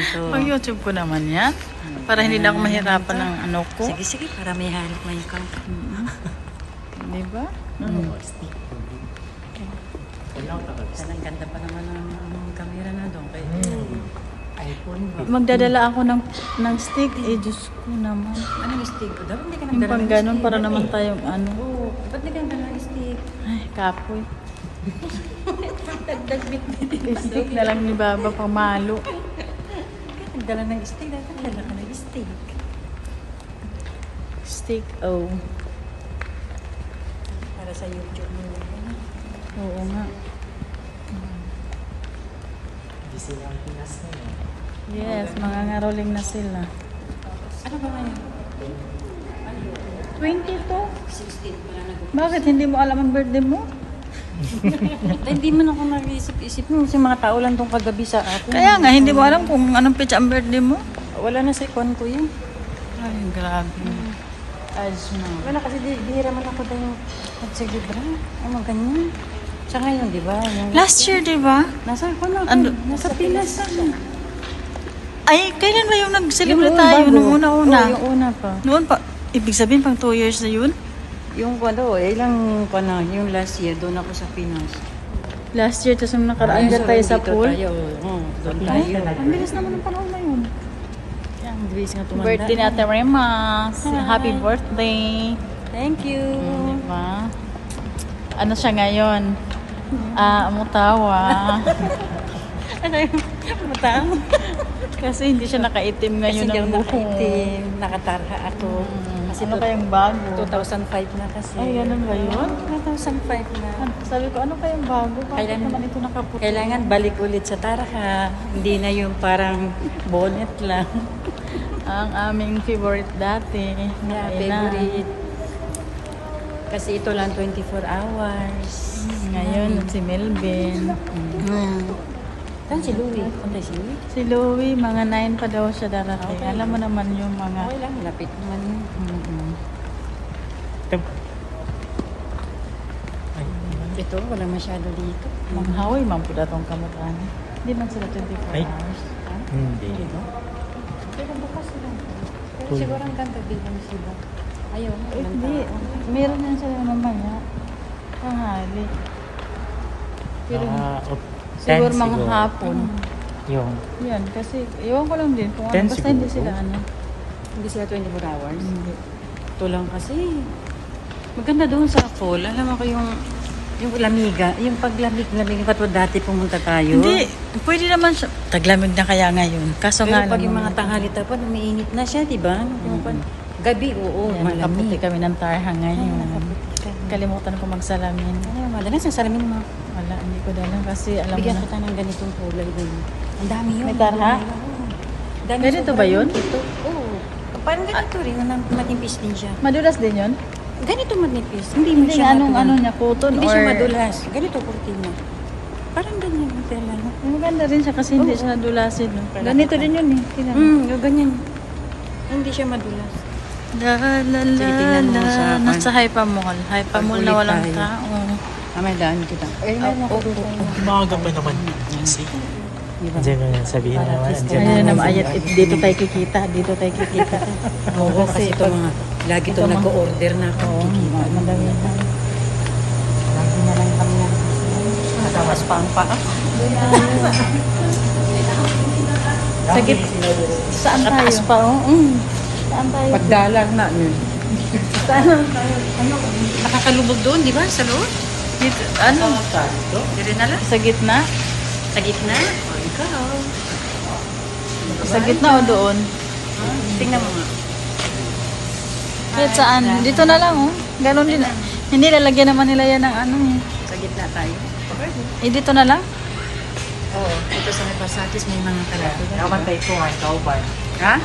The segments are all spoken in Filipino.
to. Pag YouTube ko naman yan. Para hindi na ako mahirapan ng ano ko. Sige, sige, para may hanap mo yung kang. Diba? Stick. Sana ang ganda pa naman ng camera na doon. Kaya, iPhone ba? Magdadala ako ng stick. Eh, Diyos ko naman. ano yung stick ko daw? Hindi ka Yung nagdala pang ng ganun stick. para naman tayong ano. Oo, ba't hindi ka nagdala ng stick? Ay, kapoy. Dagdag bit. Stick na lang ni Baba pang malo. Nagdala ng stick, dapat nagdala ka ng stick. Stick, oh. Para sa YouTube mo. Oo nga. Hindi sila ang Pinas na yun. Yes, mga ngaroling na sila. Ano ba ngayon? 22? 16 pala nag Bakit hindi mo alam ang birthday mo? Ay, hindi man ako nag-isip-isip mo. Kasi mga tao lang tong kagabi sa akin. Kaya nga, hindi mo alam kung anong pitch ang birthday mo? Wala na sa ikon ko yun. Ay, grabe. Ayos na. Wala kasi bihira man ako dahil nagselebra. Ano ganyan. Sa ngayon, di ba? Yung, Last year, di ba? nasa ako na. Ano? Nasa Pinas na. Ay, kailan ba yung nag-celebrate tayo? Nung una-una? Oo, yung una pa. Noon pa, ibig sabihin pang 2 years na yun? Yung ano, ilang ko na, yung last year, doon ako sa Pinas. Last year, tapos nung nakaraan dyan tayo sa dito pool. Tayo, oo, doon Ay, tayo. ang bilis naman ng panahon na yun. Kaya ang bilis nga tumanda. Birthday ni Ate Remas. Hi. Happy birthday. Thank you. Diba? Ano siya ngayon? Umutawa. Ano yung mataang? Kasi hindi siya nakaitim Kasi ngayon hindi ng ako buhok. nakaitim. Nakatarha ako. Kasi Ano kayang bago? 2005 na kasi. Ay, ganun ba yun? 2005 na. Sabi ko, ano kayang bago? Bakit Kailan- naman ito nakaputi? Kailangan balik ulit sa tarha. Hindi na yung parang bonnet lang. Ang aming favorite dati. Yeah, Ayun na. favorite. Kasi ito lang 24 hours. Ngayon, si Melvin. Saan si Louie? Punta si Louie? Si Louie, mga 9 pa daw siya darating. Okay. Alam mo naman yung mga... Okay lang, lapit naman yun. Ito. Ay, Ito, wala masyado dito. Manghawi, mampuda tong kamutan. Hindi man sila 24 Ay. hours. Ha? hindi. Pero bukas sila. Pero Uy. siguro hanggang gabi lang sila. Ayaw, Eh, hindi. Meron yan sila mamaya. Tanghali. Pero siguro 10 mga hapon. Yung Yan, kasi iwan ko lang din kung ano. 10 Basta hindi siguro. sila ano. Hindi sila 24 hours. Hindi. Ito lang kasi. Maganda doon sa fall. Alam mo ko yung lamiga, yung paglamig-lamig. Patwa dati pumunta tayo. Hindi, pwede naman siya. Taglamig na kaya ngayon. Kaso Pero nga pag lang, yung mga tanghali tapos, umiinit na siya, di ba? Gabi, oo, yan, nakaputi malamig. kami ng tarha ngayon. Nakaputi ka. Kalimutan ko magsalamin. Ano, madalas ang salamin mo. Wala, hindi ko dala kasi alam mo Bigyan na. kita ng ganitong kulay din. Ang dami yun. May tarha? Ang dami Ganito sobra ba yun? Ito, oo. Parang ganito rin, na matipis din siya. Madulas din yun? Ganito matipis. Hindi mo Hindi siya nga, anong matulas. ano niya, cotton Hindi or... siya madulas. Ganito kurtina. Parang ganyan yung tela. No? Maganda rin siya kasi hindi Oo. siya dulasin. No? Ganito din yun eh. Tingnan mo. Ganyan. Hindi siya madulas. La la la Sige, tingnan mo la. sa Nasa Hypa Mall. Hypa Mall na Pag-ulit walang tayo. tao. May daan kita. Eh, meron ako dito. umaga pa naman. Kasi, Di ba? diyan mo na sabihin Para naman. at least Diyan Ayun na naman, ayat, dito tayo kikita. Dito tayo kikita. Oo, kasi ito mga, lagi ito ito mga- nag-order na ako. Madami na. Lagi na lang kami yan. Natawas pa ang paa. Sagit. Saan tayo? Nataas pa, oh. Saan tayo? Pagdalag na. Saan tayo? Nakakalubog doon, di ba? Sa loob? Dito, ano? Dire na lang. Sa gitna? Sa gitna. O, ikaw. Sa gitna o doon? Tingnan mo nga. Kahit saan? Dito na lang oh. Ganon din. Hindi lalagyan naman nila yan ng ano eh. Sa gitna tayo. Eh dito na lang? Oo. Ito sa may Pasatis may mga kalapit. Namatay ko nga, ikaw ba? Ha?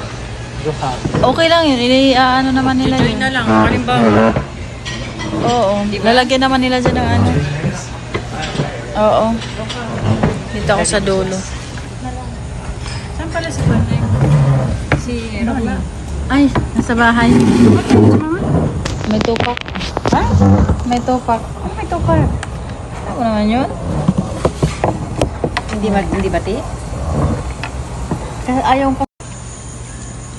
Duha. Okay lang yun. Ano naman nila Join yun. na lang. Halimbawa. Oo. Lalagyan naman nila dyan ng ano. Oo. Dito ako sa dulo. Saan pala si Panay? Si Rola. Ay, nasa bahay. May tupak. Ha? May tupak. Ano may tukar? Ano naman yun? Hindi bati? Kasi ayaw ko.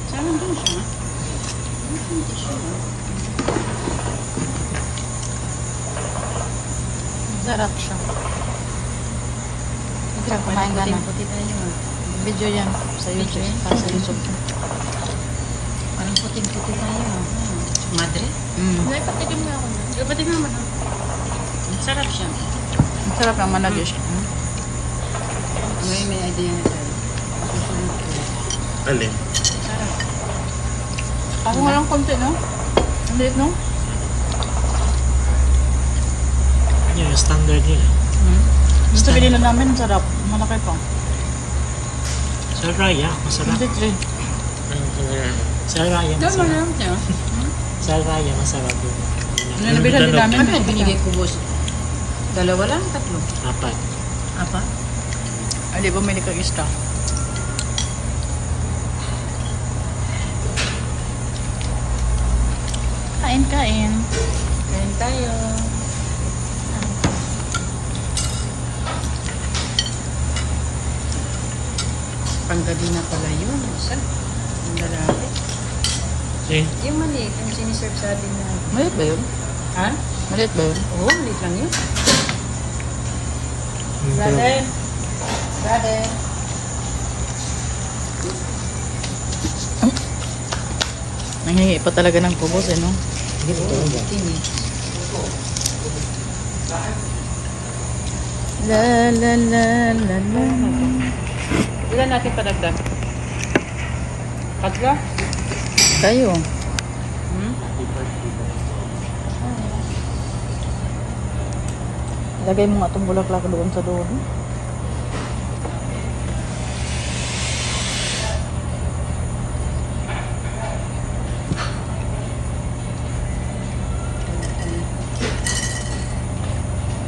Sana doon siya. Sarap siya. Ikaw, kumain ka na. Puti tayo ah. Video yan sa YouTube. Video yan? Sa YouTube. Parang puting-puti tayo ah. Madre? Patikim na ako. Pati naman ah. Sarap siya. Ang sarap ng managis. Ngayon may idea na tayo. Susunod ko. Alin? Sarap. Ako nga lang konti, no? Ang liit, no? Yun, yung standard yun. Gusto bilhin na namin, sarap. Malaki pa. Sa Raya, masarap. 23. Sa Raya, Doon mo masarap. lang siya. Sa Raya, masarap yun. Ano nabilan din namin? Ano yung binigay ko, boss? Dalawa lang, tatlo. Apat. Apa? Hindi, bumili kang ista. Kain. Kain tayo. Panggabi na pala yun. Saan? Ang lalaki. Eh, Yung maliit, yung siniserve sa atin na. Maliit ba yun? Ha? Maliit ba yun? Oo, maliit lang yun. yung Brother. Brother. Nangingi pa talaga ng kubos, eh, no? Tini. La la la la la. Ilan natin padagdag? Tatlo? Kayo. Hmm? Lagay mo nga itong bulaklak doon sa doon.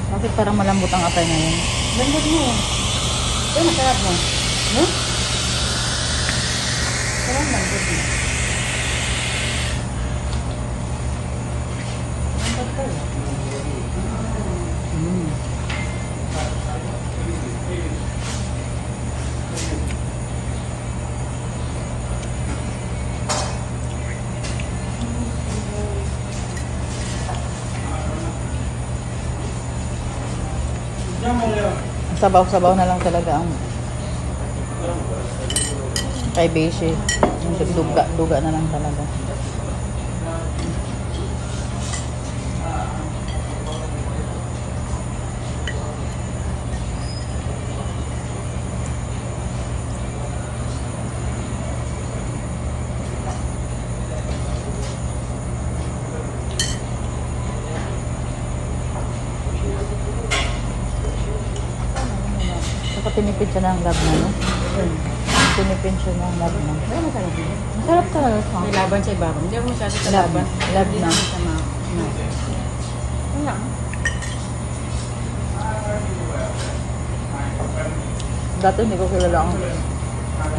Bakit parang malambot ang atay ngayon? Lambot mo. Ito, masarap mo. No? Sarap lambot mo. Lambot ka yun. Sabaw-sabaw na lang talaga ang kay Beshi. Yung duga na lang talaga. Saka tinipid siya ng lab na, no? Tinipid siya ng lab na. Pero masarap yun. Masarap talaga siya. May laban sa ibabaw. Hindi ako masyado sa Lab. laban. Lab Hindi na. ako sa mga... Wala. Dati hindi ko kilala ang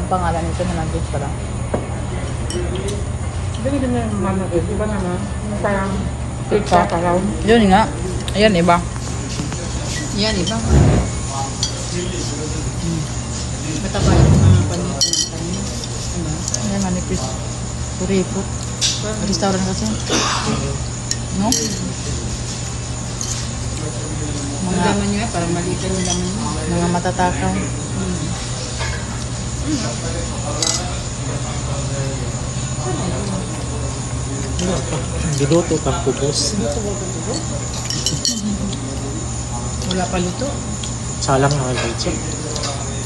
pangalan nito na nandun pa lang. Ganito na yung mama ko. Diba naman? Parang Pizza. pizza parang. Yun nga. Ayan, iba. Yan, iba. Mataba yung mga panit ng kanina. Diba? Ayan, manipis. Puripot. Restaurant kasi. No? Ang laman nyo eh, parang maliit yung laman nyo. Mga matatakaw. Diluto kang kubos. Wala pa luto. Salang na Rachel.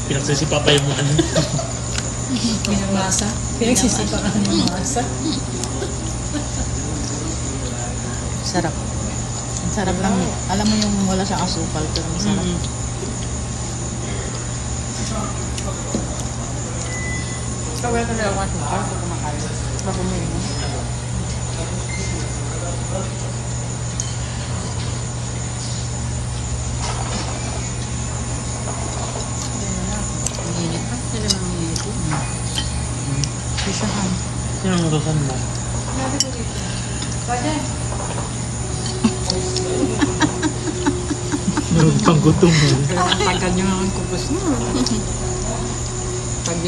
Pinagsisipapay mo ano. Pinamasa. Pinagsisipa ka ng masa. Sarap. Ang sarap lang. Alam mo yung wala siyang asukal. Pero ang sarap. Kawala ka na ako at mukha. Ito kumakain. Sarap umili mo. Ang init pa. Sila mga init yun. Sisahan. Sino ang utusan mo? Pwede. Meron pang gutom mo. Ang tagal nyo ang kupos mo. Pag